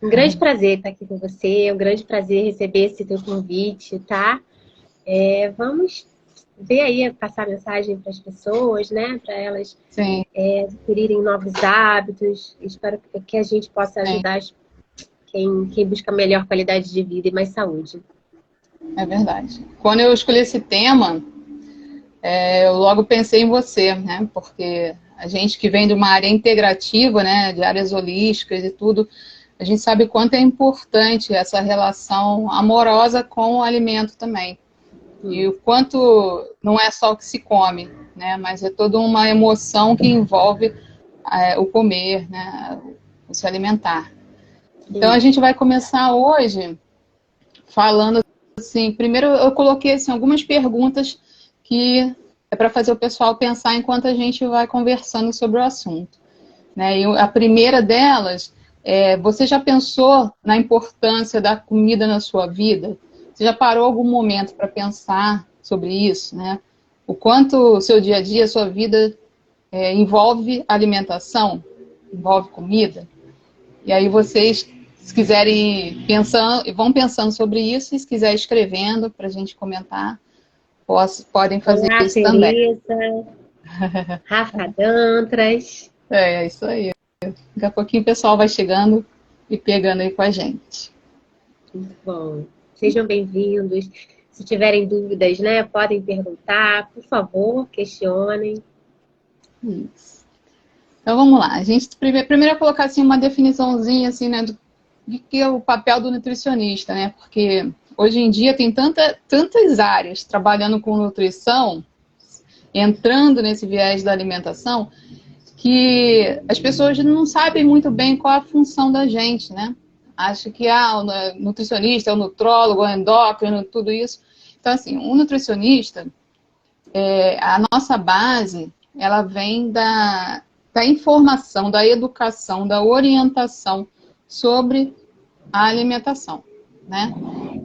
Um grande prazer estar aqui com você, um grande prazer receber esse teu convite, tá? Vamos ver aí, passar mensagem para as pessoas, né? Para elas adquirirem novos hábitos. Espero que a gente possa ajudar quem busca melhor qualidade de vida e mais saúde. É verdade. Quando eu escolhi esse tema, eu logo pensei em você, né? Porque a gente que vem de uma área integrativa, né? De áreas holísticas e tudo, a gente sabe quanto é importante essa relação amorosa com o alimento também. E o quanto não é só o que se come, né? Mas é toda uma emoção que envolve o comer, né? O se alimentar. Então a gente vai começar hoje falando assim, primeiro eu coloquei assim, algumas perguntas que é para fazer o pessoal pensar enquanto a gente vai conversando sobre o assunto, né? E a primeira delas você já pensou na importância da comida na sua vida? Você já parou algum momento para pensar sobre isso, né? O quanto o seu dia a dia, a sua vida envolve alimentação, envolve comida? E aí vocês, se quiserem ir pensando, vão pensando sobre isso, e se quiser escrevendo para a gente comentar, podem fazer Olá, isso também. Tereza, Rafa Dantras. É isso aí. Daqui a pouquinho o pessoal vai chegando e pegando aí com a gente. Muito bom. Sejam bem-vindos. Se tiverem dúvidas, né, podem perguntar. Por favor, questionem. Isso. Então vamos lá. A gente primeiro colocar assim, uma definiçãozinha assim, né, do que é o papel do nutricionista, né? Porque hoje em dia tem tantas áreas trabalhando com nutrição, entrando nesse viés da alimentação, que as pessoas não sabem muito bem qual a função da gente, né? Acha que o nutricionista é o nutrólogo, o endócrino, tudo isso. Então, assim, o nutricionista, a nossa base, ela vem da informação, da educação, da orientação sobre a alimentação, né?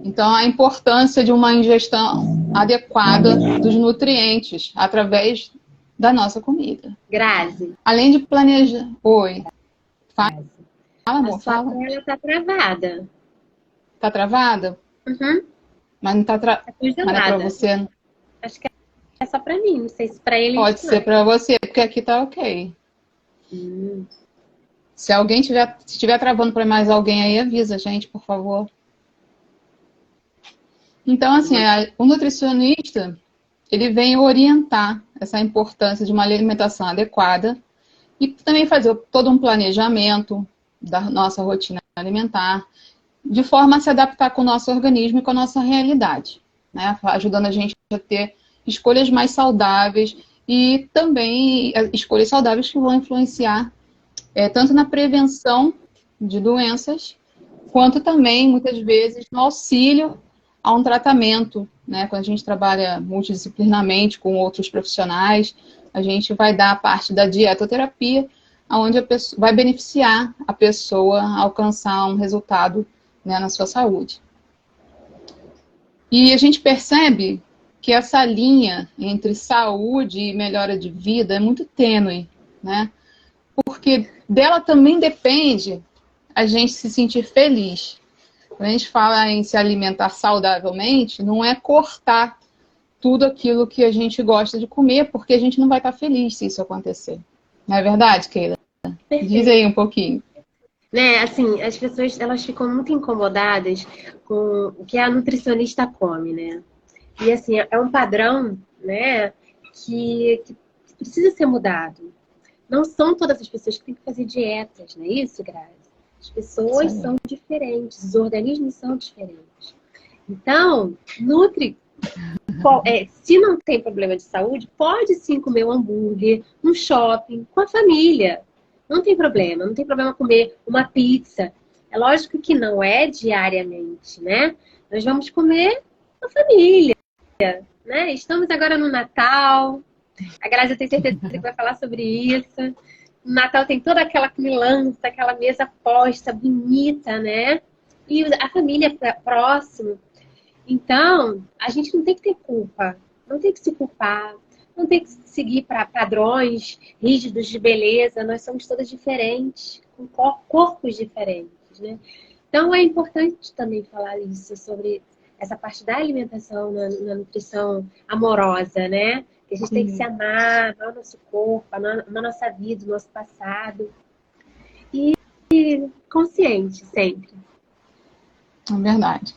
Então, a importância de uma ingestão adequada dos nutrientes através da nossa comida. Grazi. Além de planejar... Oi. Fala, amor, a sua fala. tela tá travada. Tá travada? Uhum. Mas não tá Tá Mas não é pra congelada. você. Acho que é só pra mim, não sei se pra eles Pode ser pra você, porque aqui tá ok. Se alguém estiver travando para mais alguém aí, avisa a gente, por favor. Então, assim, o nutricionista, ele vem orientar essa importância de uma alimentação adequada e também fazer todo um planejamento da nossa rotina alimentar, de forma a se adaptar com o nosso organismo e com a nossa realidade, né? Ajudando a gente a ter escolhas mais saudáveis e também escolhas saudáveis que vão influenciar tanto na prevenção de doenças, quanto também, muitas vezes, no auxílio a um tratamento, né? Quando a gente trabalha multidisciplinarmente com outros profissionais, a gente vai dar a parte da dietoterapia, onde a pessoa vai beneficiar a pessoa a alcançar um resultado, né, na sua saúde. E a gente percebe que essa linha entre saúde e melhora de vida é muito tênue, né? Porque dela também depende a gente se sentir feliz. Quando a gente fala em se alimentar saudavelmente, não é cortar tudo aquilo que a gente gosta de comer, porque a gente não vai estar feliz se isso acontecer. Não é verdade, Keila? Perfeito. Diz aí um pouquinho. Né, assim, as pessoas, elas ficam muito incomodadas com o que a nutricionista come, né? E, assim, é um padrão, né, que precisa ser mudado. Não são todas as pessoas que têm que fazer dietas, não é isso, Grazi? As pessoas são diferentes, os organismos são diferentes. Então, se não tem problema de saúde, pode sim comer um hambúrguer, um shopping, com a família. Não tem problema, não tem problema comer uma pizza. É lógico que não é diariamente, né? Nós vamos comer com a família, né? Estamos agora no Natal. A Grazi, eu tenho certeza que vai falar sobre isso. No Natal tem toda aquela comilança, aquela mesa posta, bonita, né? E a família próximo. Então, a gente não tem que ter culpa, não tem que se culpar, não tem que seguir para padrões rígidos de beleza. Nós somos todas diferentes, com corpos diferentes. alimentos, né? Então, é importante também falar isso, sobre essa parte da alimentação na nutrição amorosa, né? Que a gente tem que se amar o nosso corpo, amar a nossa vida, o nosso passado. E consciente, sempre. É verdade.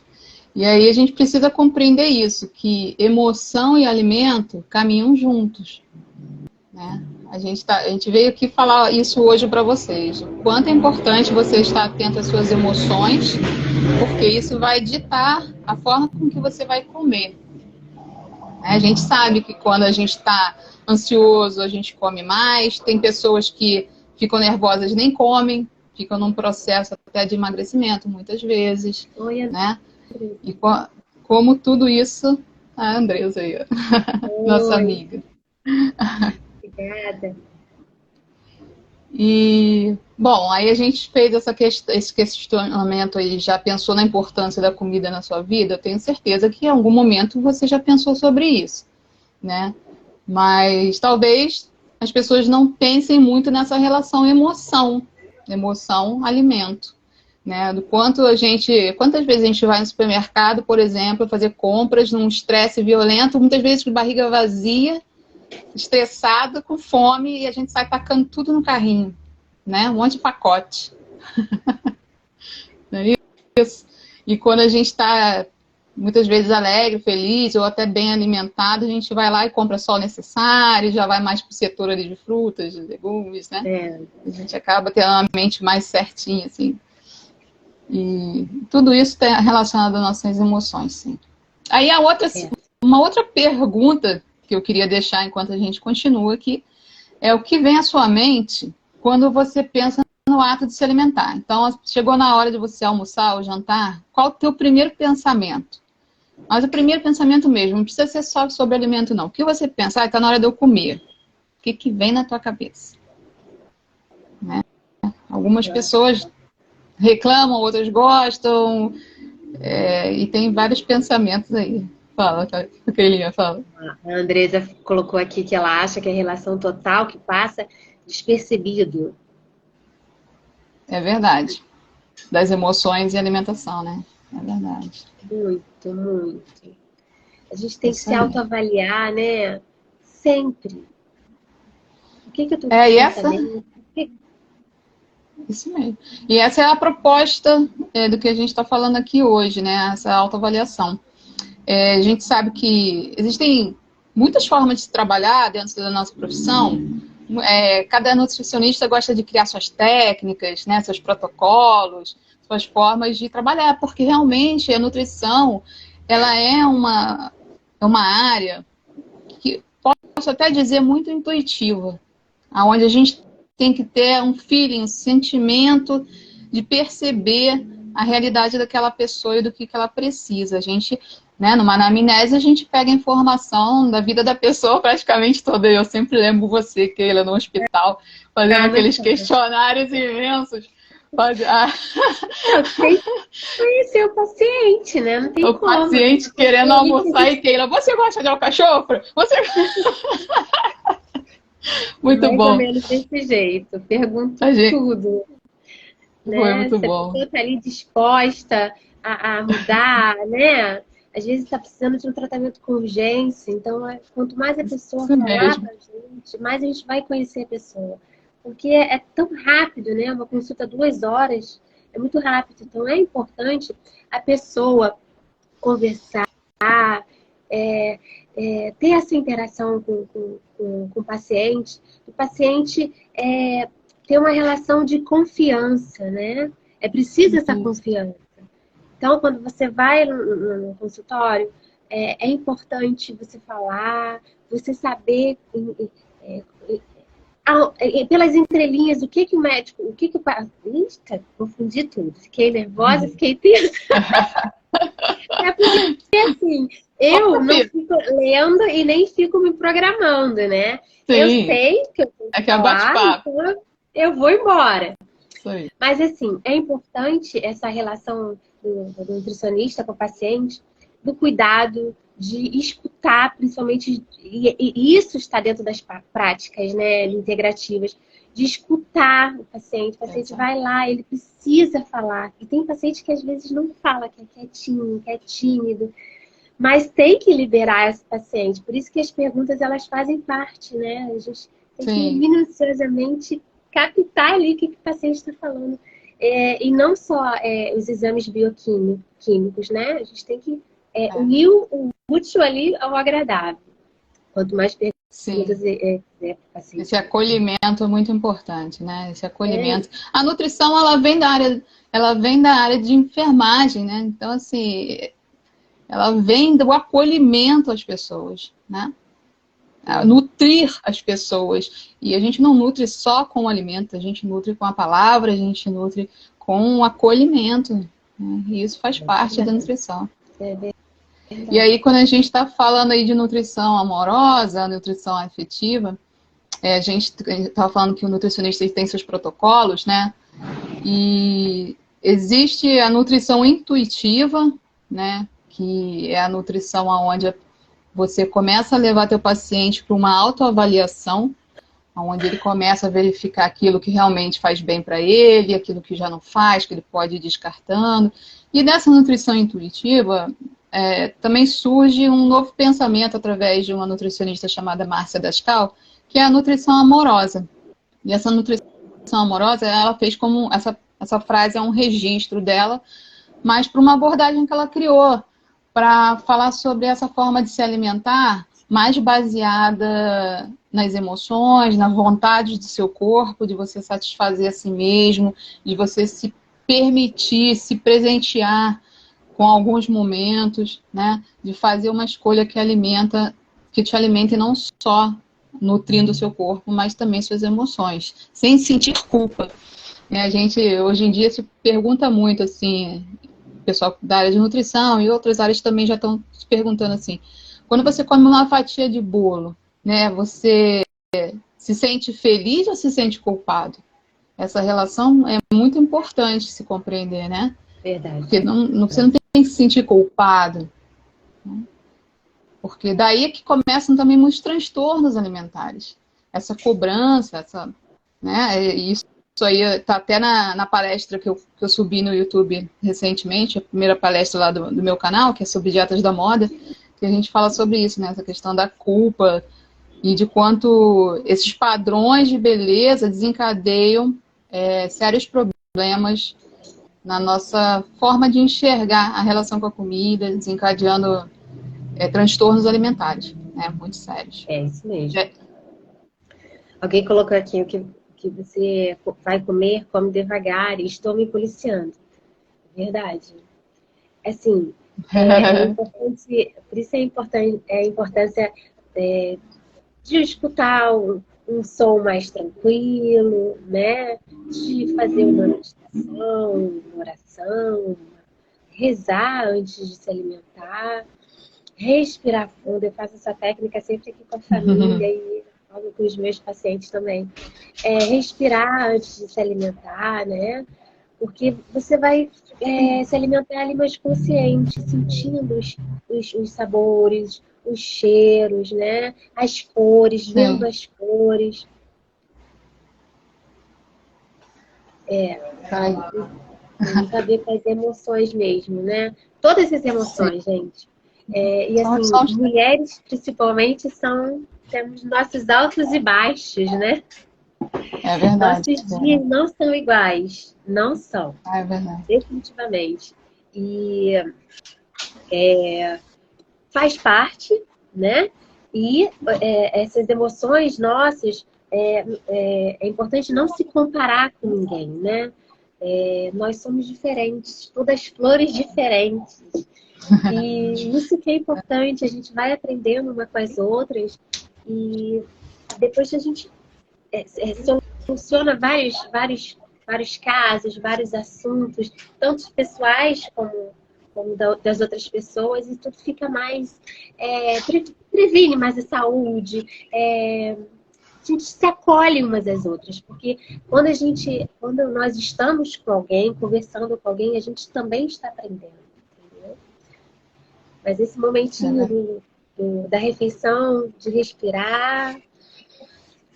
E aí a gente precisa compreender isso, que emoção e alimento caminham juntos, né? A gente veio aqui falar isso hoje para vocês. O quanto é importante você estar atento às suas emoções, porque isso vai ditar a forma com que você vai comer. A gente sabe que quando a gente está ansioso, a gente come mais. Tem pessoas que ficam nervosas e nem comem, ficam num processo até de emagrecimento, muitas vezes. Oi, né? E como tudo isso... A Andresa aí, ó. Nossa amiga. Obrigada. E, bom, aí a gente fez esse questionamento aí, já pensou na importância da comida na sua vida? Eu tenho certeza que em algum momento você já pensou sobre isso, né? Mas talvez as pessoas não pensem muito nessa relação emoção-alimento, né? Do quanto quantas vezes a gente vai no supermercado, por exemplo, fazer compras num estresse violento, muitas vezes com barriga vazia, estressado, com fome, e a gente sai tacando tudo no carrinho, né? Um monte de pacote. Não é isso? E quando a gente está muitas vezes alegre, feliz, ou até bem alimentado, a gente vai lá e compra só o necessário, já vai mais para o setor ali de frutas, de legumes, né? A gente acaba tendo uma mente mais certinha, assim. E tudo isso está relacionado às nossas emoções, sim. Aí uma outra pergunta que eu queria deixar enquanto a gente continua aqui, é o que vem à sua mente quando você pensa no ato de se alimentar. Então, chegou na hora de você almoçar ou jantar, qual o teu primeiro pensamento? Mas o primeiro pensamento mesmo, não precisa ser só sobre alimento, não. O que você pensa? Está na hora de eu comer. O que vem na tua cabeça? Né? Algumas pessoas reclamam, outras gostam, e tem vários pensamentos aí. Fala, Keilinha, fala. A Andresa colocou aqui que ela acha que a relação total que passa despercebido. É verdade. Das emoções e alimentação, né? É verdade. Muito, muito. A gente tem que Isso se aí. autoavaliar, né? Sempre. O que eu tô E essa... pensando? Isso mesmo. E essa é a proposta do que a gente está falando aqui hoje, né? Essa autoavaliação. A gente sabe que existem muitas formas de se trabalhar dentro da nossa profissão. Cada nutricionista gosta de criar suas técnicas, né? Seus protocolos, suas formas de trabalhar, porque realmente a nutrição ela é uma área que posso até dizer muito intuitiva, onde a gente tem que ter um feeling, um sentimento de perceber a realidade daquela pessoa e do que ela precisa. A gente, né, numa anamnese, a gente pega a informação da vida da pessoa praticamente toda. Eu sempre lembro você, Keila, no hospital, fazendo aqueles questionários imensos. Tem que conhecer o paciente, né? Não tem o como. Paciente querendo almoçar e Keila, você gosta de alcachofra? Você... Muito mais bom. Mais ou menos desse jeito. Pergunto tudo. Né? Foi muito Se bom. a pessoa está ali disposta a mudar, né? Às vezes está precisando de um tratamento com urgência. Então, quanto mais a pessoa falar pra gente, mais a gente vai conhecer a pessoa. Porque é tão rápido, né? Uma consulta 2 horas é muito rápido. Então, é importante a pessoa conversar, ter essa interação com o paciente ter uma relação de confiança, né? É preciso essa confiança. Então, quando você vai no consultório, é importante você falar, você saber pelas entrelinhas o que o médico, o Eita, confundi tudo. Fiquei nervosa, fiquei tensa. É porque, assim, eu não fico lendo e nem fico me programando, né? Sim. Eu sei que eu tenho que falar, então eu vou embora. Sim. Mas, assim, é importante essa relação do nutricionista com o paciente, do cuidado, de escutar, principalmente, e isso está dentro das práticas, né, integrativas, de escutar o paciente vai lá, ele precisa falar. E tem paciente que às vezes não fala, que é quietinho, que é tímido, mas tem que liberar esse paciente. Por isso que as perguntas, elas fazem parte, né? A gente tem que minuciosamente captar ali o que o paciente está falando. E não só os exames bioquímicos, né? A gente tem que unir o útil ali ao agradável. Quanto mais perguntas paciente. Esse acolhimento é muito importante, né? Esse acolhimento. A nutrição, ela vem da área de enfermagem, né? Então, assim, ela vem do acolhimento às pessoas, né? Nutrir as pessoas. E a gente não nutre só com o alimento, a gente nutre com a palavra, a gente nutre com o acolhimento. Né? E isso faz parte da nutrição. E aí, quando a gente está falando aí de nutrição amorosa, nutrição afetiva, a gente estava falando que o nutricionista tem seus protocolos, né? E existe a nutrição intuitiva, né? Que é a nutrição onde você começa a levar teu paciente para uma autoavaliação, onde ele começa a verificar aquilo que realmente faz bem para ele, aquilo que já não faz, que ele pode ir descartando. E nessa nutrição intuitiva, também surge um novo pensamento através de uma nutricionista chamada Márcia Dascal, que é a nutrição amorosa. E essa nutrição amorosa, ela fez como... Essa frase é um registro dela, mas para uma abordagem que ela criou, para falar sobre essa forma de se alimentar mais baseada nas emoções, na vontade do seu corpo, de você satisfazer a si mesmo, de você se permitir, se presentear com alguns momentos, né? De fazer uma escolha que te alimente não só nutrindo o seu corpo, mas também suas emoções, sem sentir culpa. A gente, hoje em dia, se pergunta muito, assim, o pessoal da área de nutrição e outras áreas também já estão se perguntando assim, quando você come uma fatia de bolo, né, você se sente feliz ou se sente culpado? Essa relação é muito importante se compreender, né? Verdade. Porque você não tem que se sentir culpado. Né? Porque daí é que começam também muitos transtornos alimentares. Essa cobrança, né? Isso aí está até na palestra que eu subi no YouTube recentemente, a primeira palestra lá do meu canal, que é sobre dietas da moda, que a gente fala sobre isso, né? Essa questão da culpa e de quanto esses padrões de beleza desencadeiam sérios problemas na nossa forma de enxergar a relação com a comida, desencadeando transtornos alimentares, né? Muito sérios. É isso mesmo. Alguém colocou aqui o que você vai comer, come devagar e estou me policiando. Verdade. Assim, é importante, por isso é importante a importância de escutar um som mais tranquilo, né? De fazer uma meditação, uma oração, rezar antes de se alimentar, respirar fundo. Eu faço essa técnica sempre aqui com a família e com os meus pacientes também. Respirar antes de se alimentar, né? Porque você vai se alimentar ali mais consciente, sentindo os sabores, os cheiros, né? As cores, vendo as cores. Saber com as emoções mesmo, né? Todas as emoções, gente. E assim, mulheres principalmente temos nossos altos e baixos, né? É verdade. Nossos dias não são iguais. Não são. É verdade. Definitivamente. E faz parte, né? E essas emoções nossas, é importante não se comparar com ninguém, né? Nós somos diferentes, todas flores diferentes. E isso que é importante, a gente vai aprendendo uma com as outras e depois a gente soluciona vários casos, vários assuntos, tanto pessoais como das outras pessoas, e tudo fica mais... previne mais a saúde, a gente se acolhe umas às outras, porque quando nós estamos com alguém, conversando com alguém, a gente também está aprendendo, entendeu? Mas esse momentinho da refeição, de respirar,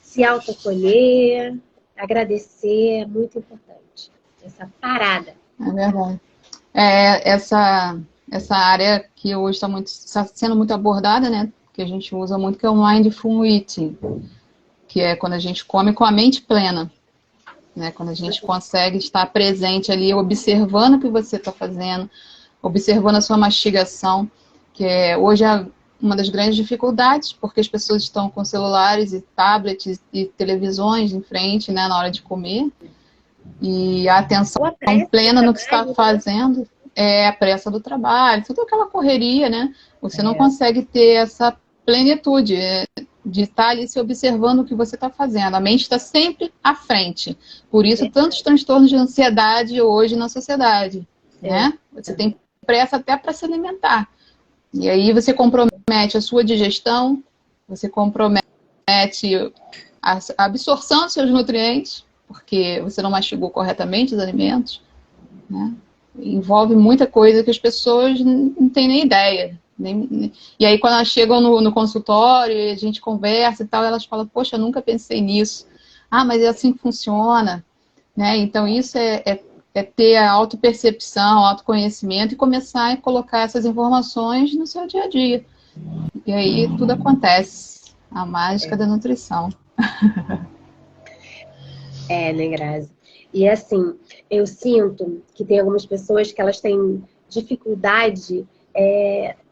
se autoacolher, agradecer é muito importante. Essa parada. É verdade. Essa área que hoje está sendo muito abordada, né? Que a gente usa muito, que é o Mindful Eating, que é quando a gente come com a mente plena, né? Quando a gente consegue estar presente ali, observando o que você está fazendo, observando a sua mastigação, que hoje é uma das grandes dificuldades, porque as pessoas estão com celulares e tablets e televisões em frente, né, na hora de comer, e a atenção plena no que está fazendo é a pressa do trabalho, toda aquela correria, né? Você não consegue ter essa plenitude de estar ali se observando o que você está fazendo. A mente está sempre à frente. Por isso, tantos transtornos de ansiedade hoje na sociedade, né? Você tem pressa até para se alimentar. E aí você compromete a sua digestão, você compromete a absorção dos seus nutrientes, porque você não mastigou corretamente os alimentos, né? Envolve muita coisa que as pessoas não têm nem ideia. E aí quando elas chegam no consultório e a gente conversa e tal, elas falam, poxa, eu nunca pensei nisso. Ah, mas é assim que funciona, né? Então isso é ter a autopercepção, autoconhecimento e começar a colocar essas informações no seu dia a dia. E aí tudo acontece. A mágica da nutrição. Né, Grazi? E assim, eu sinto que tem algumas pessoas que elas têm dificuldade,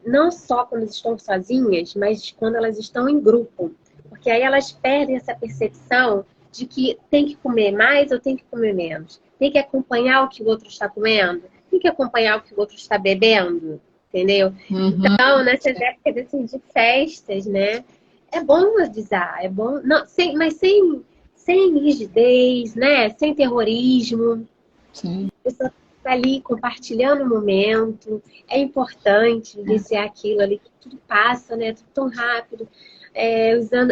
não só quando estão sozinhas, mas quando elas estão em grupo. Porque aí elas perdem essa percepção de que tem que comer mais ou tem que comer menos. Tem que acompanhar o que o outro está comendo, tem que acompanhar o que o outro está bebendo, entendeu? Então, nessas épocas assim, de festas, né? É bom avisar, é bom, mas sem rigidez, né? Sem terrorismo. Sim. A pessoa está ali compartilhando o momento. É importante vivenciar aquilo ali, que tudo passa, né? Tudo tão rápido.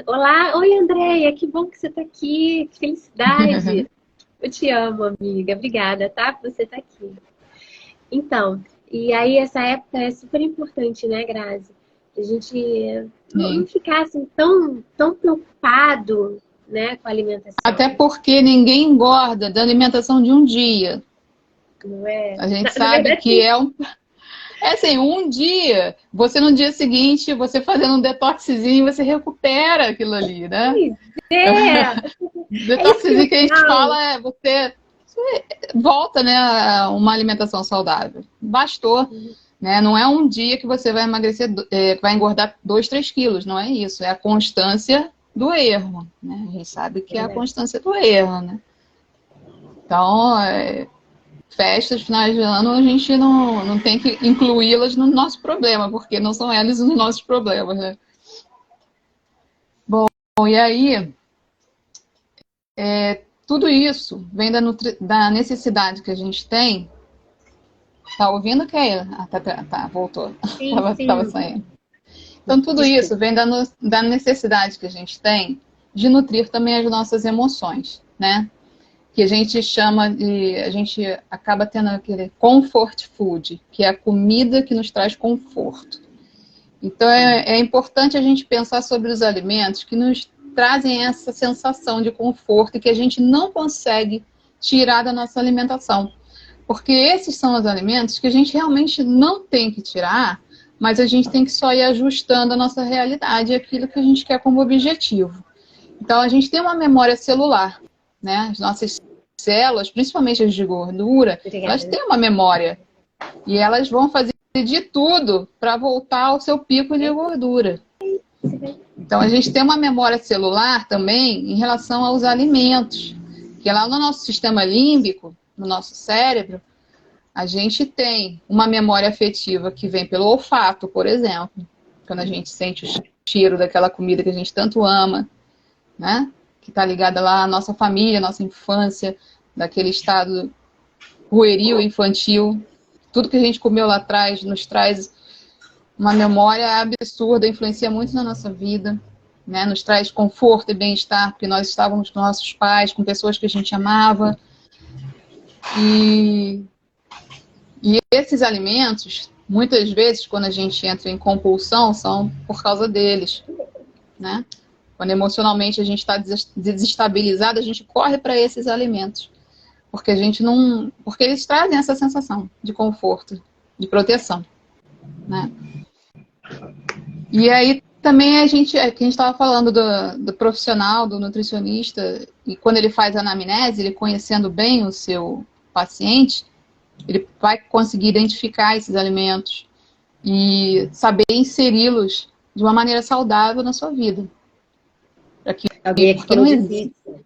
Olá, oi Andréia, que bom que você está aqui, que felicidade. Eu te amo, amiga. Obrigada, tá? Por você estar aqui. Então, e aí essa época é super importante, né, Grazi? A gente não ficar assim tão preocupado, né, com a alimentação. Até porque ninguém engorda da alimentação de um dia. Não é? A gente sabe que assim, um dia, você no dia seguinte, você fazendo um detoxzinho, você recupera aquilo ali, né? Detoxzinho que a gente fala você volta, né, a uma alimentação saudável. Bastou. Né? Não é um dia que você vai emagrecer, vai engordar 2, 3 quilos, não é isso. É a constância do erro, né? A gente sabe que é a constância do erro, né? Então, festas, finais de ano, a gente não tem que incluí-las no nosso problema, porque não são elas os nossos problemas, né? Bom, e aí, tudo isso vem da necessidade que a gente tem. Tá ouvindo, Keila? Tá, voltou. Tava saindo. Então, tudo isso vem da necessidade que a gente tem de nutrir também as nossas emoções, né? Que a gente chama de... A gente acaba tendo aquele comfort food, que é a comida que nos traz conforto. Então, é importante a gente pensar sobre os alimentos que nos trazem essa sensação de conforto e que a gente não consegue tirar da nossa alimentação. Porque esses são os alimentos que a gente realmente não tem que tirar, mas a gente tem que só ir ajustando a nossa realidade e aquilo que a gente quer como objetivo. Então, a gente tem uma memória celular, né? As nossas células, principalmente as de gordura, elas têm uma memória. E elas vão fazer de tudo para voltar ao seu pico de gordura. Então, a gente tem uma memória celular também em relação aos alimentos. Que lá no nosso sistema límbico, no nosso cérebro, a gente tem uma memória afetiva que vem pelo olfato, por exemplo. Quando a gente sente o cheiro daquela comida que a gente tanto ama, né? Que está ligada lá à nossa família, à nossa infância, daquele estado pueril, infantil. Tudo que a gente comeu lá atrás nos traz uma memória absurda, influencia muito na nossa vida, né? Nos traz conforto e bem-estar, porque nós estávamos com nossos pais, com pessoas que a gente amava. E esses alimentos, muitas vezes, quando a gente entra em compulsão, são por causa deles, né? Quando emocionalmente a gente está desestabilizado, a gente corre para esses alimentos. Porque a gente não. Porque eles trazem essa sensação de conforto, de proteção, né? E aí também que a gente estava falando do profissional, do nutricionista, e quando ele faz a anamnese, ele conhecendo bem o seu paciente, ele vai conseguir identificar esses alimentos e saber inseri-los de uma maneira saudável na sua vida. Alguém aqui Porque não falou de existe pizza.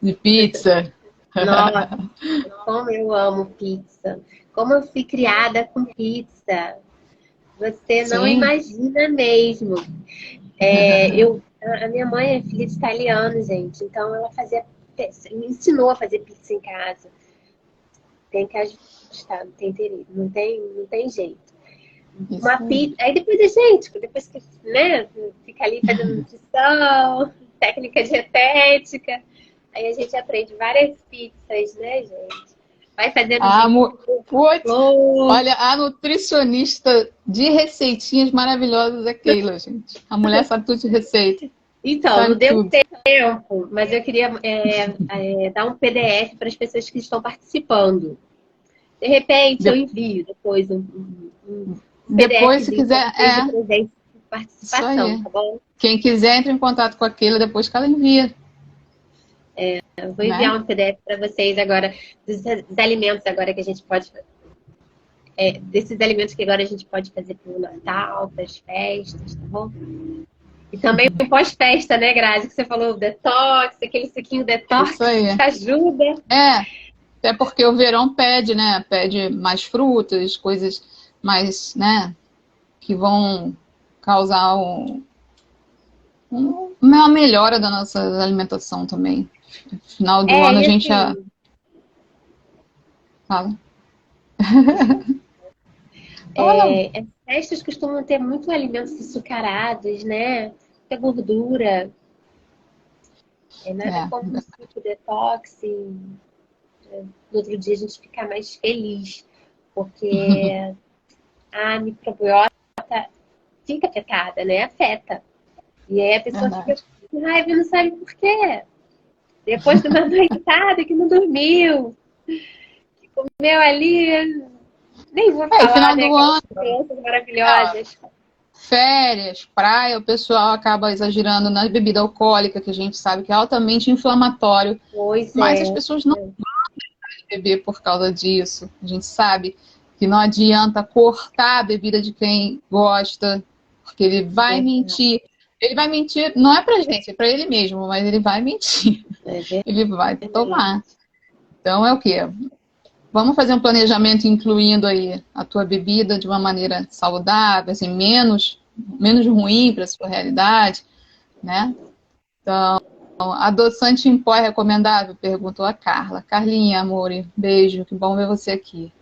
de pizza. Nossa, como eu amo pizza. Como eu fui criada com pizza. Você não Sim. imagina mesmo. A minha mãe é filha de italiano, gente. Então ela me ensinou a fazer pizza em casa. Tem que ajustar, não tem jeito. Uma pizza. Aí depois depois que, né, fica ali fazendo nutrição, técnica dietética, aí a gente aprende várias pizzas, né, gente? Vai fazendo Olha, a nutricionista de receitinhas maravilhosas é Keila, gente. A mulher sabe tudo de receita. Então, sabe não deu tudo. tempo, mas eu queria dar um PDF para as pessoas que estão participando. De repente, eu envio depois um depois, PDF se quiser, de participação, tá bom? Quem quiser, entre em contato com a Keila depois que ela envia. Eu vou enviar um PDF para vocês agora, dos alimentos agora que a gente pode desses alimentos que agora a gente pode fazer para o Natal, para as festas, tá bom? E também o pós-festa, né, Grazi? Que você falou, detox, aquele suquinho detox que ajuda. Até porque o verão pede, né? Pede mais frutas, coisas mais, né? Que vão causar uma melhora da nossa alimentação também. No final do ano a gente já... Fala. As festas costumam ter muito alimentos açucarados, né? Muita gordura. Nada como um suco detox e no outro dia a gente ficar mais feliz. Porque a microbiota fica afetada, né? Afeta. E aí a pessoa fica com raiva e não sabe por quê. Depois de uma noitada que não dormiu, que comeu ali, nem vou falar, final né? Do ano, crianças maravilhosas. Férias, praia, o pessoal acaba exagerando na bebida alcoólica, que a gente sabe que é altamente inflamatório. Mas as pessoas não vão beber por causa disso. A gente sabe que não adianta cortar a bebida de quem gosta, porque ele vai mentir. Ele vai mentir, não é pra gente, é pra ele mesmo, mas ele vai mentir. Ele vai tomar. Então é o quê? Vamos fazer um planejamento incluindo aí a tua bebida de uma maneira saudável, assim, menos ruim para a sua realidade, né? Então, adoçante em pó é recomendável? Perguntou a Carla. Carlinha, amor, beijo, que bom ver você aqui.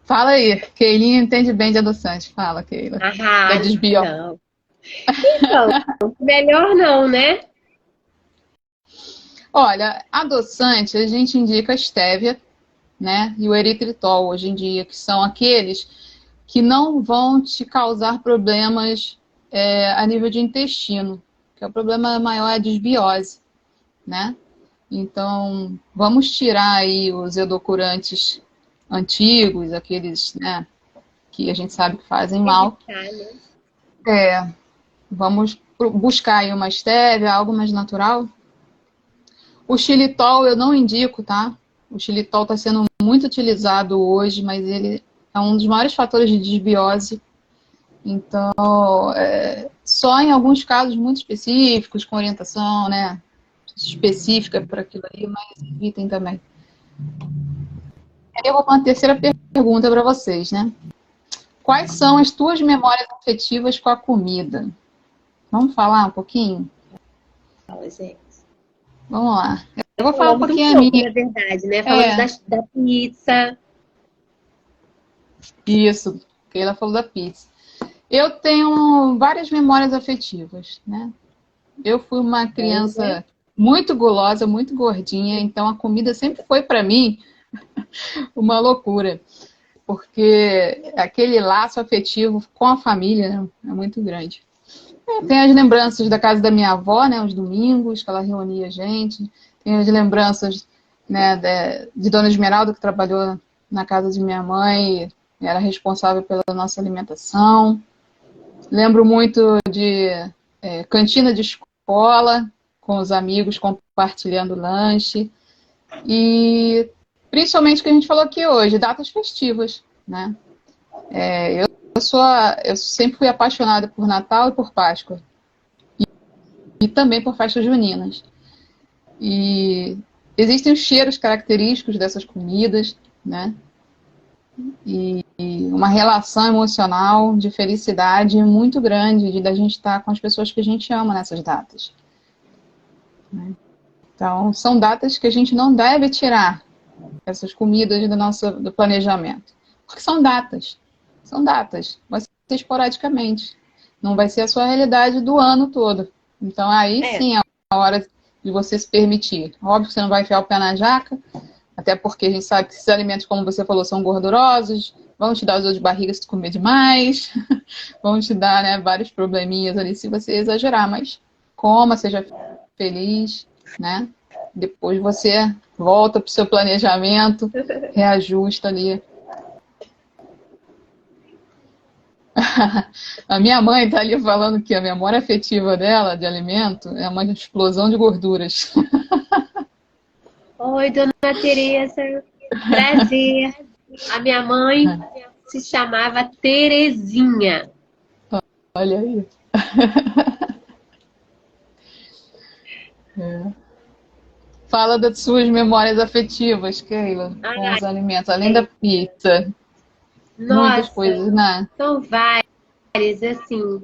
Fala aí, Keilinha entende bem de adoçante. Fala, Keila. Da desbio. Não. Então, melhor não, né? Olha, adoçante, a gente indica a stevia, né? E o eritritol, hoje em dia, que são aqueles que não vão te causar problemas a nível de intestino, que o problema maior é a desbiose, né? Então, vamos tirar aí os edulcorantes antigos, aqueles, né, que a gente sabe que fazem mal. Vamos buscar aí uma stevia, algo mais natural. O xilitol eu não indico, tá? O xilitol está sendo muito utilizado hoje, mas ele é um dos maiores fatores de desbiose. Então, só em alguns casos muito específicos, com orientação, né, específica para aquilo ali, mas evitem também. Eu vou para uma terceira pergunta para vocês, né? Quais são as tuas memórias afetivas com a comida? Vamos falar um pouquinho? Fala, gente. Vamos lá. Eu vou falar um pouquinho a minha. Na verdade, né? Falando da pizza. Isso, Keila falou da pizza. Eu tenho várias memórias afetivas, né? Eu fui uma criança muito gulosa, muito gordinha, então a comida sempre foi para mim uma loucura, porque aquele laço afetivo com a família, né, é muito grande. Tem as lembranças da casa da minha avó, né, os domingos, que ela reunia a gente. Tem as lembranças, né, de Dona Esmeralda, que trabalhou na casa de minha mãe, e era responsável pela nossa alimentação. Lembro muito de cantina de escola, com os amigos compartilhando lanche. E principalmente o que a gente falou aqui hoje, datas festivas, né? Eu sempre fui apaixonada por Natal e por Páscoa. E também por festas juninas. E existem os cheiros característicos dessas comidas, né? E uma relação emocional de felicidade muito grande da gente estar com as pessoas que a gente ama nessas datas. Né? Então, são datas que a gente não deve tirar essas comidas do planejamento. Porque são datas. São datas. Vai ser esporadicamente. Não vai ser a sua realidade do ano todo. Então, aí sim é a hora de você se permitir. Óbvio que você não vai enfiar o pé na jaca, até porque a gente sabe que esses alimentos, como você falou, são gordurosos, vão te dar dor de barriga se tu comer demais, vão te dar, né, vários probleminhas ali se você exagerar, mas coma, seja feliz, né? Depois você volta para o seu planejamento, reajusta ali. A minha mãe está ali falando que a memória afetiva dela de alimento é uma explosão de gorduras. Oi, dona Tereza. Prazer. A minha mãe se chamava Terezinha. Olha aí. Fala das suas memórias afetivas, Keila, com os alimentos, além da pizza. Muitas coisas, né? São várias, assim.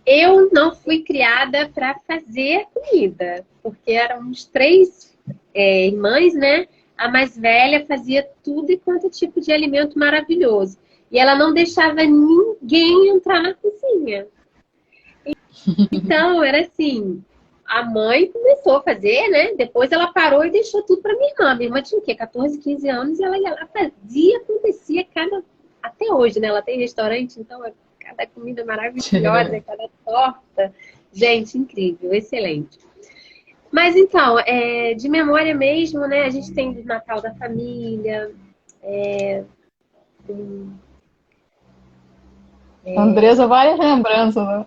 Eu não fui criada para fazer comida, porque éramos três irmãs, né? A mais velha fazia tudo e quanto tipo de alimento maravilhoso. E ela não deixava ninguém entrar na cozinha. Então, era assim, a mãe começou a fazer, né? Depois ela parou e deixou tudo para minha irmã. Minha irmã tinha o quê? 14, 15 anos e ela ia lá, fazia, acontecia até hoje, né? Ela tem restaurante, então cada comida maravilhosa, cada torta. Gente, incrível, excelente. Mas então, de memória mesmo, né? A gente tem o Natal da família. Andresa, várias lembranças, né?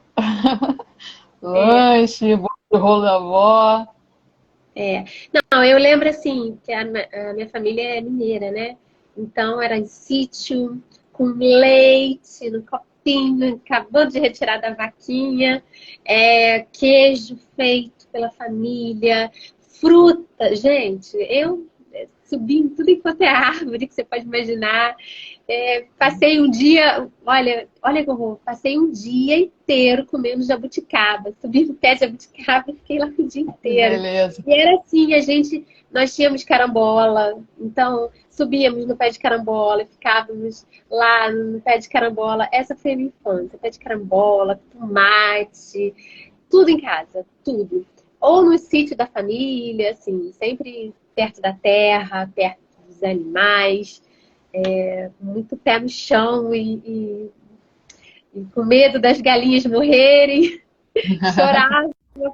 Lanche, bolo de rolo da avó. Não, eu lembro assim, que a minha família é mineira, né? Então era em sítio, com leite, no copinho, acabando de retirar da vaquinha, queijo feito pela família, fruta. Gente, eu subi em tudo enquanto é árvore que você pode imaginar. Passei um dia, olha que horror, passei um dia inteiro comendo jabuticaba. Subi no pé de jabuticaba e fiquei lá o dia inteiro. Beleza. E era assim, nós tínhamos carambola, então subíamos no pé de carambola e ficávamos lá no pé de carambola. Essa foi a minha infância, pé de carambola, tomate, tudo em casa, tudo. Ou no sítio da família, assim, sempre perto da terra, perto dos animais. Muito pé no chão e com medo das galinhas morrerem. Chorava,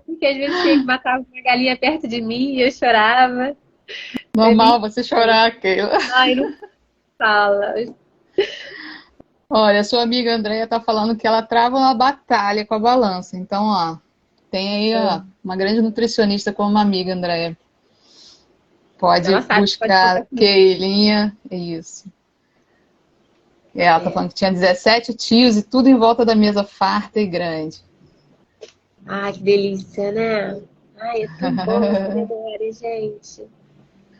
porque às vezes tinha que matar uma galinha perto de mim e eu chorava. Normal você chorar, Keila. Ai, não fala. Olha, sua amiga Andréia tá falando que ela trava uma batalha com a balança. Então, ó, tem aí uma grande nutricionista como uma amiga, Andréia. Pode buscar Keilinha, é isso. Ela tá falando que tinha 17 tios e tudo em volta da mesa farta e grande. Ai, que delícia, né? Ai, é tão bom essa memória, gente.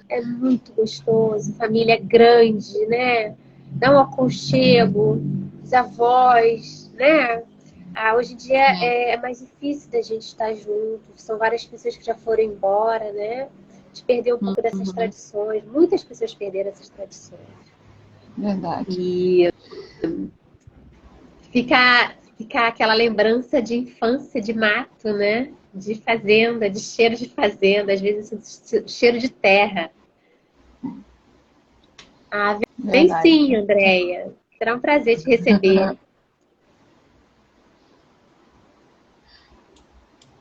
É muito gostoso. Família grande, né? Dá um aconchego, os avós, né? Hoje em dia é mais difícil da gente estar junto. São várias pessoas que já foram embora, né? A gente perdeu um pouco dessas tradições. Muitas pessoas perderam essas tradições. Verdade. E ficar aquela lembrança de infância de mato, né? De fazenda, de cheiro de fazenda, às vezes cheiro de terra. Vem sim, Andréia. Será um prazer te receber.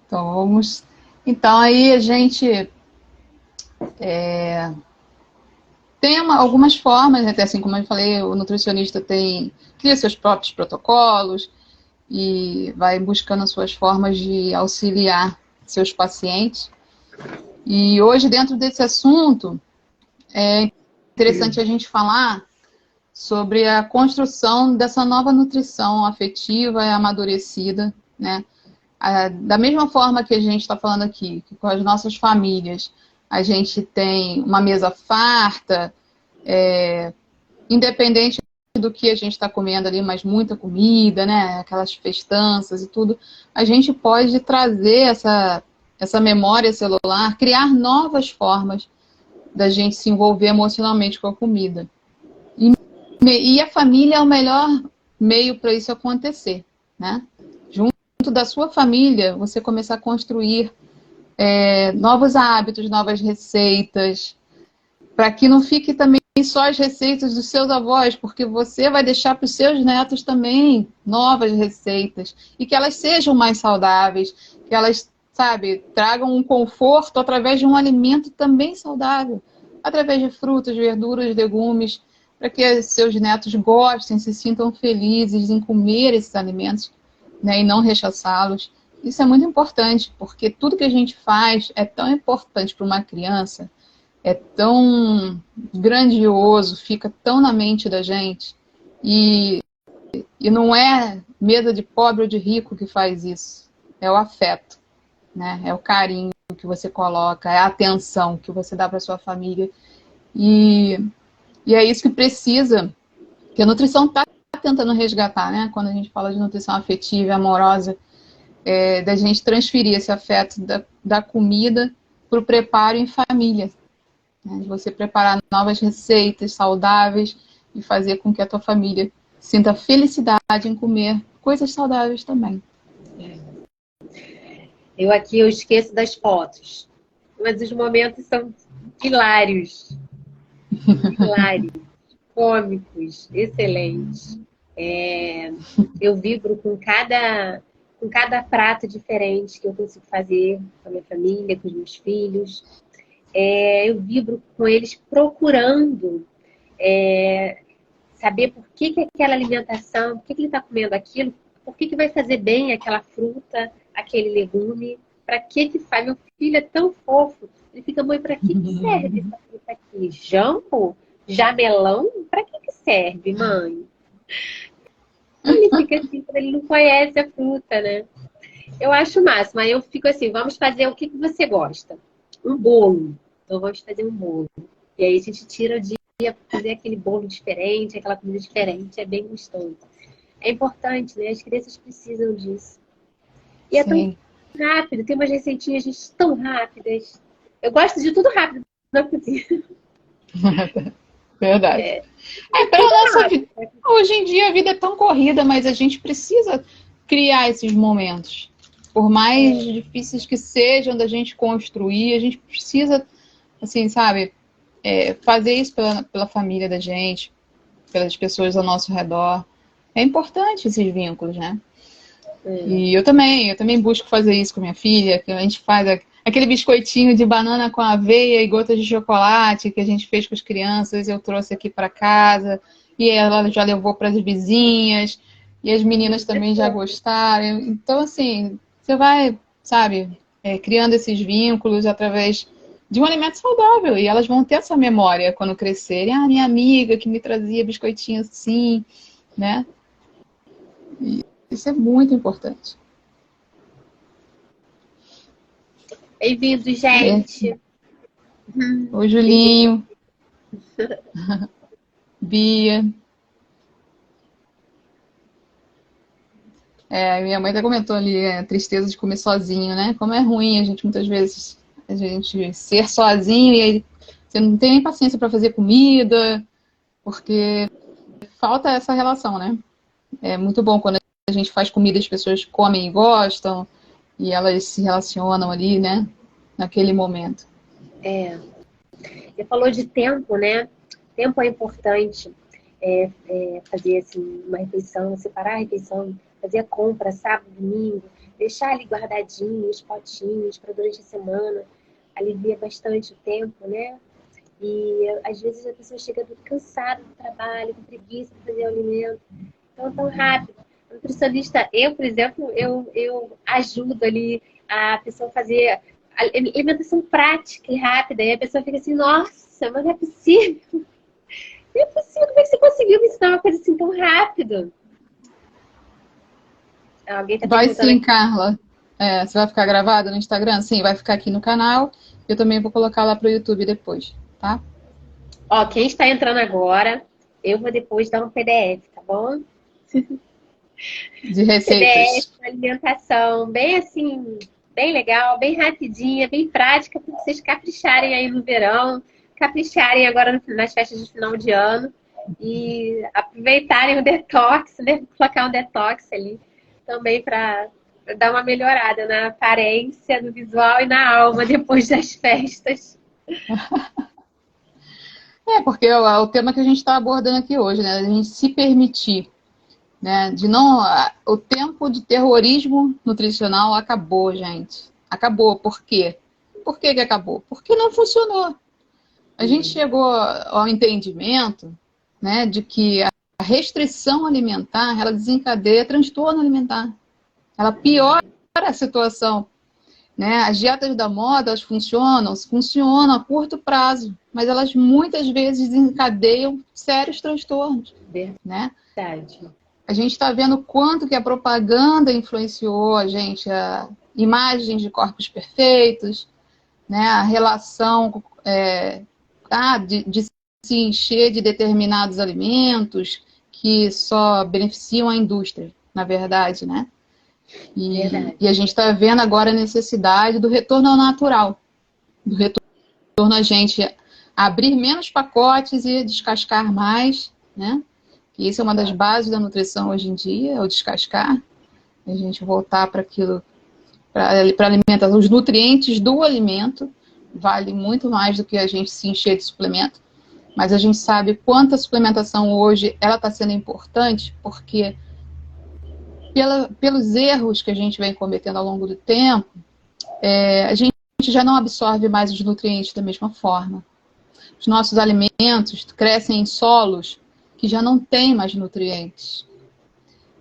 Então, vamos... Então, aí a gente tem algumas formas, até assim como eu falei, o nutricionista cria seus próprios protocolos e vai buscando as suas formas de auxiliar seus pacientes. E hoje, dentro desse assunto, é interessante a gente falar sobre a construção dessa nova nutrição afetiva e amadurecida, né? Da mesma forma que a gente está falando aqui, que com as nossas famílias a gente tem uma mesa farta, independente do que a gente está comendo ali, mas muita comida, né? Aquelas festanças e tudo, a gente pode trazer essa memória celular, criar novas formas da gente se envolver emocionalmente com a comida. E a família é o melhor meio para isso acontecer, né? Junto da sua família, você começar a construir novos hábitos, novas receitas, para que não fique também só as receitas dos seus avós, porque você vai deixar para os seus netos também novas receitas, e que elas sejam mais saudáveis, que elas, sabe, tragam um conforto através de um alimento também saudável, através de frutas, verduras, legumes, para que seus netos gostem, se sintam felizes em comer esses alimentos, né, e não rechaçá-los. Isso é muito importante, porque tudo que a gente faz é tão importante para uma criança, é tão grandioso, fica tão na mente da gente, e não é mesa de pobre ou de rico que faz isso, é o afeto, né? É o carinho que você coloca, é a atenção que você dá para sua família, e é isso que precisa, que a nutrição está tentando resgatar, né? Quando a gente fala de nutrição afetiva e amorosa, da gente transferir esse afeto da comida para o preparo em família. Né? De você preparar novas receitas saudáveis e fazer com que a tua família sinta felicidade em comer coisas saudáveis também. Eu esqueço das fotos, mas os momentos são hilários. Hilários, cômicos, excelentes. Eu vibro com cada prato diferente que eu consigo fazer com a minha família, com os meus filhos. Eu vibro com eles procurando saber por que aquela alimentação, por que ele está comendo aquilo, por que vai fazer bem aquela fruta, aquele legume, para que faz. Meu filho é tão fofo, ele fica, mãe, para que serve essa fruta aqui? Jambo? Jamelão? Para que serve, mãe? Ele fica assim, ele não conhece a fruta, né? Eu acho o máximo. Aí eu fico assim, vamos fazer o que você gosta? Um bolo. Então vamos fazer um bolo. E aí a gente tira o dia para fazer aquele bolo diferente, aquela comida diferente. É bem gostoso. É importante, né? As crianças precisam disso. E é tão rápido. Tem umas receitinhas, gente, tão rápidas. Eu gosto de tudo rápido na cozinha. Verdade. Pela nossa vida. Hoje em dia a vida é tão corrida, mas a gente precisa criar esses momentos. Por mais difíceis que sejam da gente construir, a gente precisa, assim, sabe, fazer isso pela família da gente, pelas pessoas ao nosso redor. É importante esses vínculos, né? E eu também busco fazer isso com minha filha, que a gente faz aquele biscoitinho de banana com aveia e gotas de chocolate que a gente fez com as crianças, eu trouxe aqui para casa, e ela já levou para as vizinhas, e as meninas também já gostaram. Então, assim, você vai, sabe, criando esses vínculos através de um alimento saudável, e elas vão ter essa memória quando crescerem. Ah, minha amiga que me trazia biscoitinho assim, né? E isso é muito importante. Bem-vindo, gente. Oi, Julinho. Bia. Minha mãe até comentou ali a tristeza de comer sozinho, né? Como é ruim a gente, muitas vezes, a gente ser sozinho e aí você não tem nem paciência para fazer comida, porque falta essa relação, né? É muito bom quando a gente faz comida, as pessoas comem e gostam, e elas se relacionam ali, né? Naquele momento. Você falou de tempo, né? Tempo é importante. Fazer assim, uma refeição, separar a refeição, fazer a compra sábado, domingo. deixar ali guardadinhos, potinhos para durante a semana, alivia bastante o tempo, né? E às vezes a pessoa chega muito cansada do trabalho, com preguiça de fazer o alimento, então tão rápido. A nutricionista, eu, por exemplo, eu ajudo ali a pessoa a fazer alimentação prática e rápida, e a pessoa fica assim, nossa, mas não é possível. Não é possível, como é que você conseguiu me ensinar uma coisa assim tão rápido? Alguém está Vai perguntando sim, aqui. Carla. Você vai ficar gravada no Instagram? Sim, vai ficar aqui no canal. Eu também vou colocar lá pro YouTube depois, tá? Ó, quem está entrando agora, eu vou depois dar um PDF, tá bom? De PDF, receitas. alimentação, bem assim, bem legal, bem rapidinha, bem prática, para vocês capricharem aí no verão, capricharem agora nas festas de final de ano e aproveitarem o detox, né? Colocar um detox ali também para dar uma melhorada na aparência, no visual e na alma depois das festas. Porque é o tema que a gente está abordando aqui hoje, né? A gente se permitir, né? De não, o tempo de terrorismo nutricional acabou, gente. Acabou. Por quê? Por que que acabou? Porque não funcionou. A gente chegou ao entendimento, né, de que a restrição alimentar, ela desencadeia transtorno alimentar. Ela piora a situação, né? As dietas da moda, elas funcionam a curto prazo, mas elas muitas vezes desencadeiam sérios transtornos, né? Verdade. A gente está vendo quanto que a propaganda influenciou a gente, a imagens de corpos perfeitos, né? A relação de se encher de determinados alimentos que só beneficiam a indústria, na verdade, né? Verdade. E a gente está vendo agora a necessidade do retorno ao natural, do retorno a gente abrir menos pacotes e descascar mais, né? E isso é uma das bases da nutrição hoje em dia, é o descascar. A gente voltar para aquilo, para alimentar os nutrientes do alimento, vale muito mais do que a gente se encher de suplemento. Mas a gente sabe quanto a suplementação hoje ela está sendo importante, porque pelos erros que a gente vem cometendo ao longo do tempo, a gente já não absorve mais os nutrientes da mesma forma. Os nossos alimentos crescem em solos que já não têm mais nutrientes.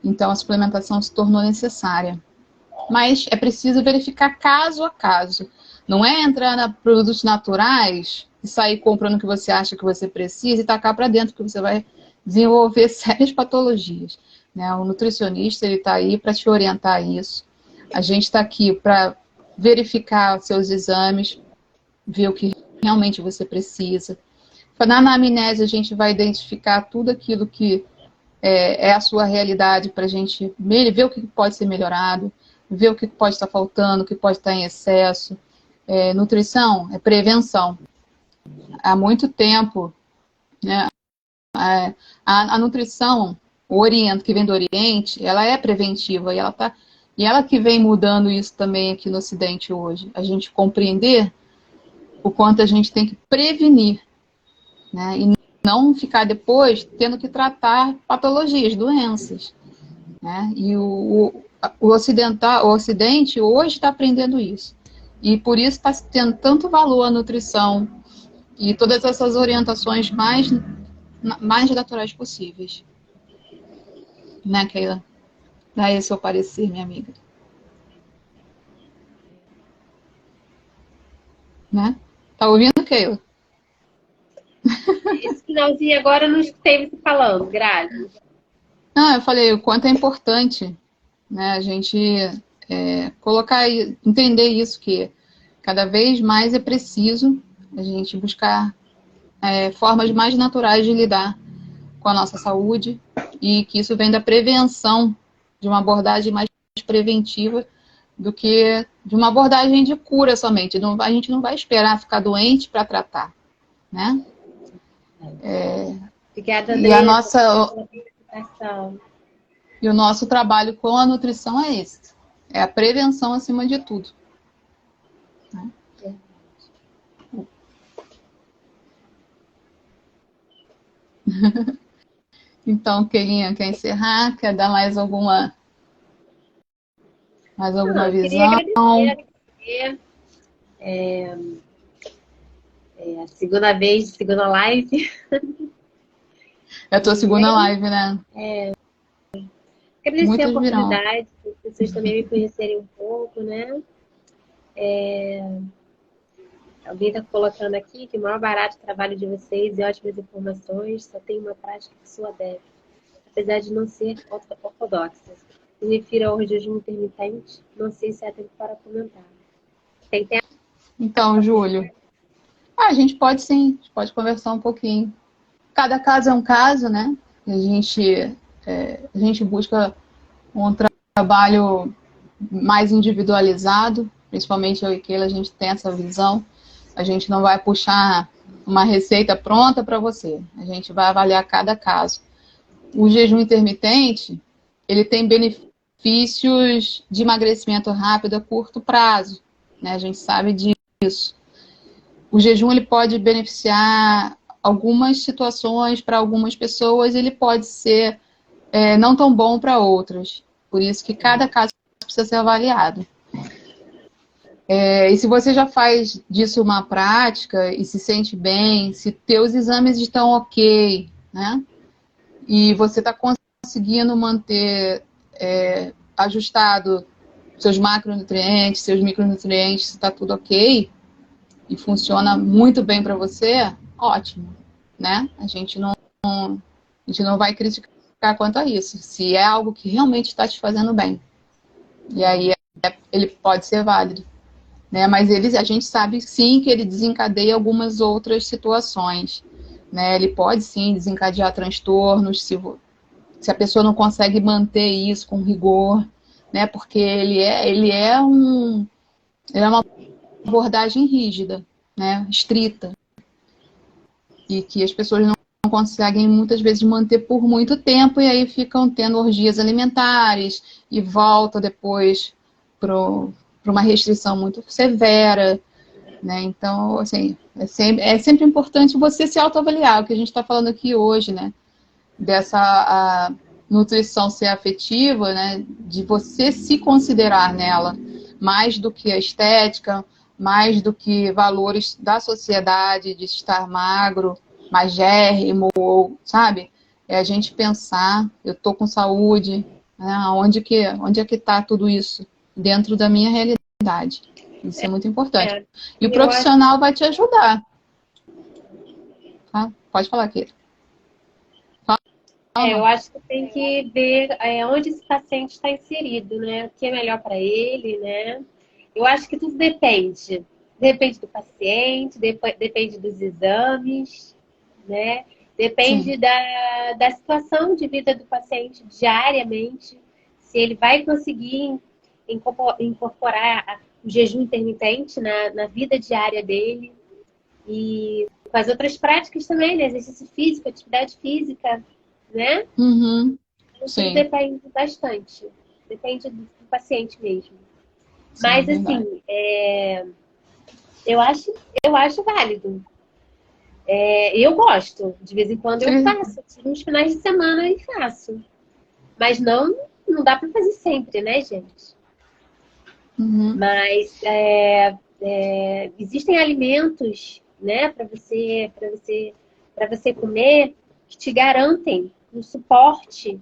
Então a suplementação se tornou necessária. Mas é preciso verificar caso a caso. Não é entrar em produtos naturais e sair comprando o que você acha que você precisa e tacar para dentro, que você vai desenvolver sérias patologias. Né? O nutricionista ele está aí para te orientar a isso. A gente está aqui para verificar seus exames, ver o que realmente você precisa. Na anamnese, a gente vai identificar tudo aquilo que é a sua realidade para a gente ver o que pode ser melhorado, ver o que pode estar faltando, o que pode estar em excesso. Nutrição é prevenção. Há muito tempo, né, a nutrição, o Oriente, que vem do Oriente, ela é preventiva e ela que vem mudando isso também aqui no Ocidente hoje. A gente compreender o quanto a gente tem que prevenir, né, e não ficar depois tendo que tratar patologias, doenças. Né? E o Ocidente hoje está aprendendo isso. E por isso está tendo tanto valor a nutrição e todas essas orientações mais naturais possíveis. Né, Keila? Dá esse seu parecer, minha amiga. Né? Tá ouvindo, Keila? Esse finalzinho agora eu não escutei você falando, Grazi. Não, eu falei o quanto é importante, né, a gente entender isso, que cada vez mais é preciso a gente buscar formas mais naturais de lidar com a nossa saúde e que isso vem da prevenção, de uma abordagem mais preventiva do que de uma abordagem de cura somente. A gente não vai esperar ficar doente para tratar, né? Obrigada, E a Andressa, nossa pela participação. e o nosso trabalho com a nutrição é esse, é a prevenção acima de tudo. Né? Então, Keilinha, quer encerrar? Quer dar mais alguma? Mais Não, alguma eu queria visão? agradecer. É a segunda vez, segunda live. É a tua E segunda aí, live, né? agradecer a Muitas virão. oportunidade, para as pessoas também me conhecerem um pouco, né? Alguém está colocando aqui que o maior barato do trabalho de vocês e ótimas informações, só tem uma prática que sou adepta, apesar de não ser ortodoxa. Me refiro ao jejum intermitente, não sei se há tempo para comentar. Tem tempo? Então, Júlio, a gente pode sim, a gente pode conversar um pouquinho. Cada caso é um caso, né? A gente busca um trabalho mais individualizado, principalmente eu e Keila, a gente tem essa visão. A gente não vai puxar uma receita pronta para você. A gente vai avaliar cada caso. O jejum intermitente, ele tem benefícios de emagrecimento rápido a curto prazo, né? A gente sabe disso. O jejum ele pode beneficiar algumas situações para algumas pessoas, ele pode ser não tão bom para outras. Por isso que cada caso precisa ser avaliado. E se você já faz disso uma prática e se sente bem, se teus exames estão ok, né? E você está conseguindo manter ajustado seus macronutrientes, seus micronutrientes, está tudo ok e funciona muito bem para você, ótimo, né? A gente não vai criticar quanto a isso. Se é algo que realmente está te fazendo bem. E aí ele pode ser válido. Né? Mas a gente sabe sim que ele desencadeia algumas outras situações. Né? Ele pode sim desencadear transtornos se a pessoa não consegue manter isso com rigor, né? Porque ele é uma abordagem rígida, né? Estrita, e que as pessoas não conseguem muitas vezes manter por muito tempo e aí ficam tendo orgias alimentares e volta depois para uma restrição muito severa, né? Então, assim, é sempre importante você se autoavaliar, o que a gente está falando aqui hoje, né? Dessa nutrição ser afetiva, né? De você se considerar nela mais do que a estética, mais do que valores da sociedade de estar magro, magérrimo, sabe? É a gente pensar, eu tô com saúde, né? Onde é que está tudo isso dentro da minha realidade? Isso é muito importante. E o profissional vai te ajudar. Tá? Pode falar, Keira. Eu acho que tem que ver onde esse paciente está inserido, né? O que é melhor para ele, né? Eu acho que tudo depende. Depende do paciente, depende dos exames, né? Depende da situação de vida do paciente diariamente. Se ele vai conseguir incorporar o jejum intermitente na vida diária dele. E com as outras práticas também, né? Exercício físico, atividade física, né? Uhum. Isso depende bastante. Depende do paciente mesmo. Sim, mas, assim, eu acho válido. Eu gosto. De vez em quando eu faço. Nos finais de semana eu faço. Mas não dá para fazer sempre, né, gente? Uhum. Mas existem alimentos, né, para você comer que te garantem um suporte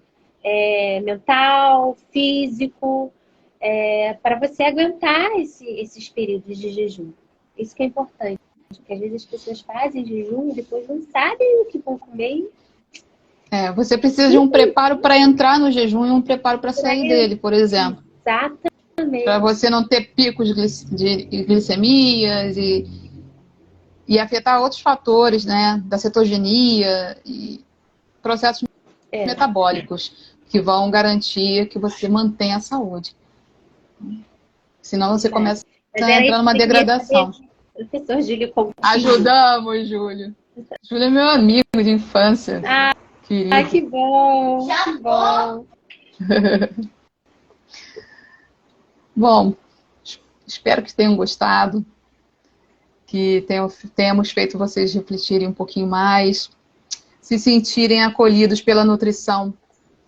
mental, físico, para você aguentar esses períodos de jejum. Isso que é importante, porque às vezes as pessoas fazem jejum e depois não sabem o que vão comer. Você precisa de um preparo para entrar no jejum e um preparo para sair dele, por exemplo. Exatamente. Para você não ter picos de glicemias e afetar outros fatores, né, da cetogenia e processos metabólicos que vão garantir que você mantenha a saúde. Senão você começa a entrar numa degradação. Professor Júlio Coutinho. Ajudamos, Júlio. Júlio é meu amigo de infância. Querido. Que bom. Que bom. Bom, espero que tenham gostado, que tenhamos feito vocês refletirem um pouquinho mais, se sentirem acolhidos pela nutrição.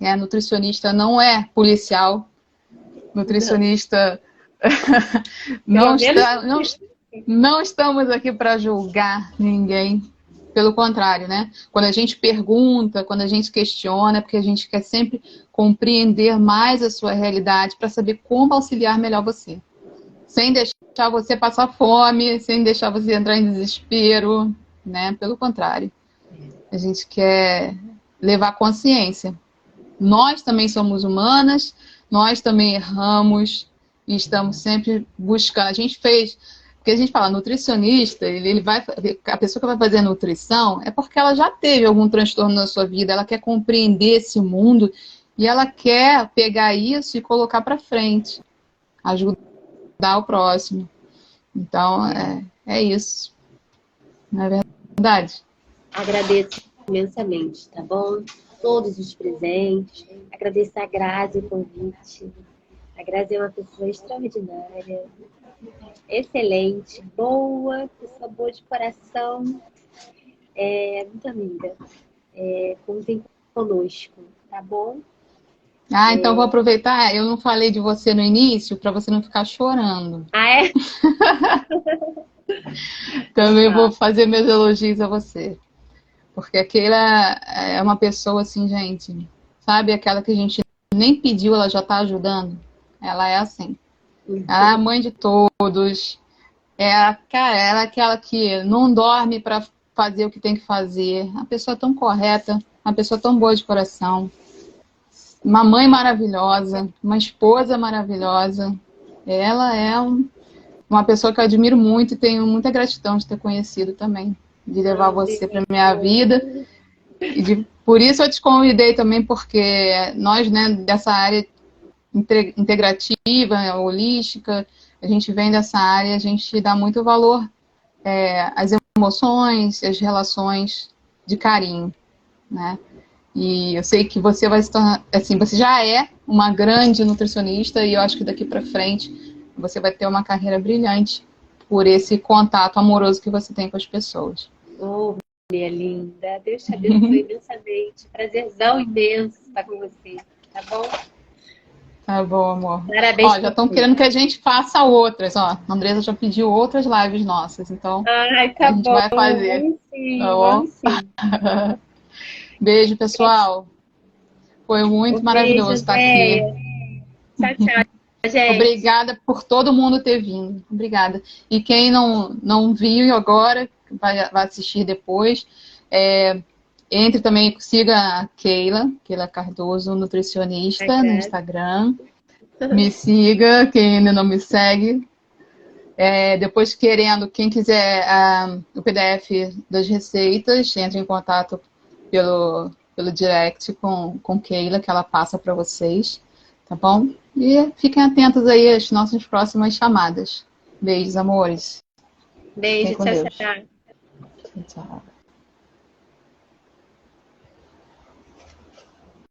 A nutricionista não é policial, nutricionista, não estamos aqui para julgar ninguém. Pelo contrário, né? Quando a gente pergunta, quando a gente questiona, é porque a gente quer sempre compreender mais a sua realidade para saber como auxiliar melhor você. Sem deixar você passar fome, sem deixar você entrar em desespero, né? Pelo contrário. A gente quer levar consciência. Nós também somos humanas, nós também erramos e estamos sempre buscando. A gente fez... Porque a gente fala, nutricionista, a pessoa que vai fazer a nutrição é porque ela já teve algum transtorno na sua vida, ela quer compreender esse mundo e ela quer pegar isso e colocar para frente, ajudar o próximo. Então, é isso. Não é verdade? Agradeço imensamente, tá bom? Todos os presentes. Agradeço a Grazi o convite. A Grazi é uma pessoa extraordinária. Excelente, boa, pessoa boa de coração, muito amiga, contem conosco, tá bom? Então vou aproveitar, eu não falei de você no início, para você não ficar chorando. Ah, é? Também vou fazer meus elogios a você, porque aquela é uma pessoa assim, gente, sabe, aquela que a gente nem pediu, ela já está ajudando, ela é assim. Ela é a mãe de todos. Ela é aquela que não dorme para fazer o que tem que fazer. Uma pessoa tão correta, uma pessoa tão boa de coração. Uma mãe maravilhosa, uma esposa maravilhosa. Ela é uma pessoa que eu admiro muito e tenho muita gratidão de ter conhecido também. De levar você para minha vida. Por isso eu te convidei também, porque nós, né, dessa área integrativa, holística, a gente vem dessa área, a gente dá muito valor às emoções, às relações de carinho, né? E eu sei que você vai se tornar, assim, você já é uma grande nutricionista e eu acho que daqui para frente você vai ter uma carreira brilhante por esse contato amoroso que você tem com as pessoas. Oh, minha linda, Deus te abençoe imensamente, prazerzão imenso estar com você, tá bom? Tá bom, amor. Parabéns. Ó, já estão querendo que a gente faça outras, ó. A Andresa já pediu outras lives nossas, então tá a gente vai fazer. Vamos sim, Tá bom? vamos sim. Beijo, pessoal. Foi muito maravilhoso estar aqui. Tchau, tchau, gente. Obrigada por todo mundo ter vindo. Obrigada. E quem não viu agora, vai assistir depois, entre também, siga a Keila Cardoso, nutricionista, no Instagram. Me siga, quem ainda não me segue. Depois, quem quiser o PDF das receitas, entre em contato pelo direct com Keila, que ela passa para vocês, tá bom? E fiquem atentos aí às nossas próximas chamadas. Beijos, amores. Beijo, tchau, tchau. Tchau.